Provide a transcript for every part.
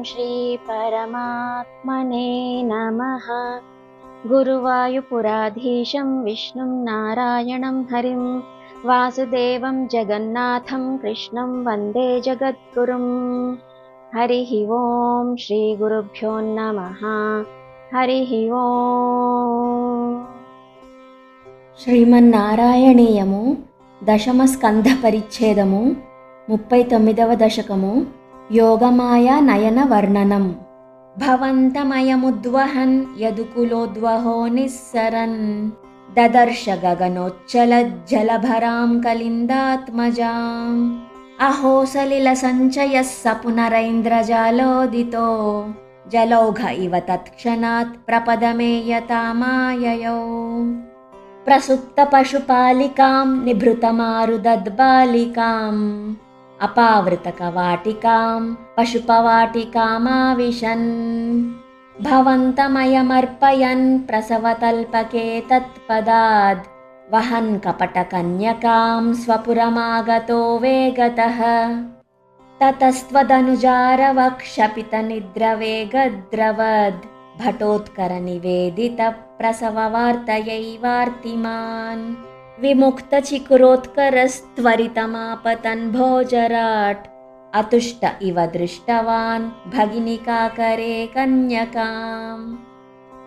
श्री परमात्मने नमः। गुरुवायुपुराधीशं विष्णुं नारायणं हरिं वासुदेवं जगन्नाथं कृष्णं वन्दे जगद्गुरुम्। हरिः ओम् श्रीगुरुभ्यो नमः। हरिः ओम्। శ్రీమన్నారాయణీయము దశమ స్కంధ పరిచ్ఛేదము 39వ దశకము యోగమాయ నయన వర్ణనం. భవంతమయముద్వహన్ యదుకులోద్వహో నిస్సరన్ దదర్శ గగనోచ్చలజ్జలభరాం కలిందాత్మజాం అహో సలిల సంచయః స పునరైంద్రజాలోదితో జలౌఘ ఇవ తత్క్షణాత్ ప్రపదమేయతామాయయౌ ప్రసుప్త పశుపాలికాం నిభృతమారుదద్బాలికాం అపావృత కవాటికాం పశుపవాటికామావిశన్ భవంతమయమర్పయన్ ప్రసవతల్పకే తత్పదాద్ వహన్ కపటకన్యకాం స్వపురమాగతో వేగతః తతస్త్వదనుజారవక్షపితనిద్రవేగద్రవద్ భటోత్కరనివేదిత ప్రసవవార్తయైవార్తిమాన్ విముక్తచికురోత్కరస్త్వరితమాపతన్ భోజరాట్ అతుష్ట ఇవ దృష్టవాన్ భగినికాకరే కన్యకాం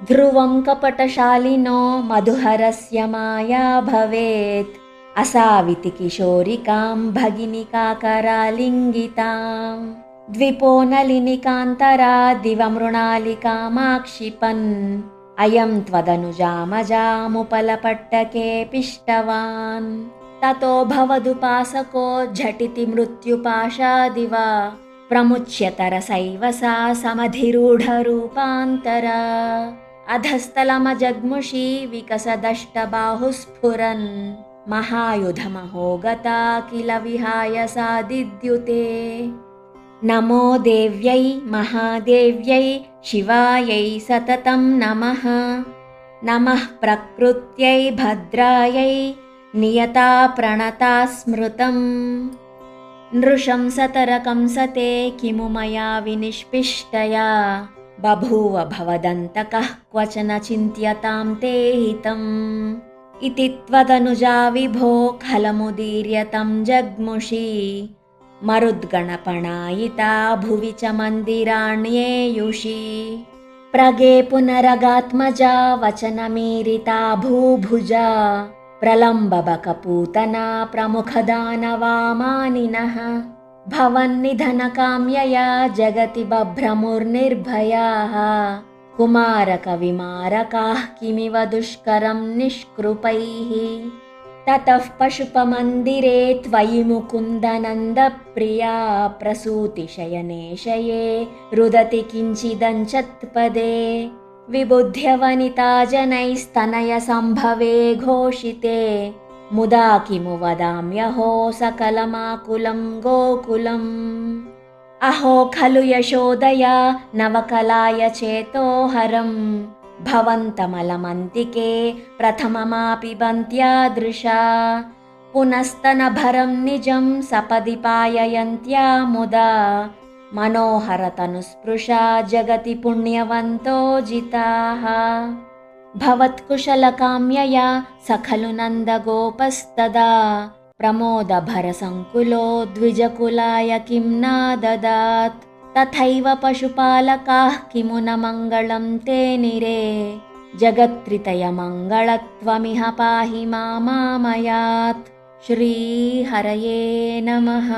ధ్రువం కపటశాలినో మధుహరస్య మాయా భవేత్ అసావితి కిశోరికాం భగినికాకరాలింగితాం ద్విపోనలినికాంతరా దివమృణాలికామాక్షిపన్ అయం త్వదనుజామజాముపలపట్టకే పిష్టవాన్ తతో భవదుపాసకో ఝటితి మృత్యుపాశాదివ ప్రముచ్యతరసైవ సా సమధిరూఢరూపాంతరా అధస్థలమజగ్ముషీ వికసదష్టబాహుస్ఫురన్ మహాయుధమహోగతా కిల విహాయ సాదిద్యుతే నమో దేవ్యై మహాదేవ్యై శివాయై సతతం నమః. నమః ప్రకృత్యై భద్రాయై నియతా ప్రణతా స్మృతం నృశంసతరకంసతే కిము మయా వినిష్పిష్టయా బభూవ భవదంతకః క్వచన చింత్యతాం తే హితం ఇతి త్వదనుజా విభో ఖలముదీర్యతం జగ్ముషి మరుద్గణపణాయితా భువి చ మందిరాణ్యేయుషి ప్రగే పునరగాత్మజా వచనమీరితా భూభుజా ప్రలంబబకపూతనా ప్రముఖదానవామానినః భవన్నిధనకామ్యయా జగతి బభ్రముర్నిర్భయాః కుమారకవిమారకాః కిమివ దుష్కరం నిష్కృపైః తతః పశుపమందిరే త్వయి ముకుందనందప్రియా ప్రసూతిశయనేశయే రుదతి కించిదంచత్పదే విబుధ్యవనితా జనైస్తనయ సంభవే ఘోషితే ముదా కిము వదామ్యహో సకలమాకులం గోకులం అహో ఖలు యశోదయా నవకలాయ చేతోహరం భవంతమలమంతికే ప్రథమమాపిబంత్యాదృశా పునస్తనభరం నిజం సపది పాయయంత్యా ముదా మనోహరతనుస్పృశా జగతి పుణ్యవంతో జితాః భవత్కుశలకామ్యయా సఖలు నందగోపస్తదా ప్రమోదభరసంకులో ద్విజకులాయ కిం నాదదాత్ తథైవ పశుపాలకాః కిము న మంగళం తే నిరే జగత్రితయమంగళత్వమిహ పాహి మామామయాత్. శ్రీహరయే నమః.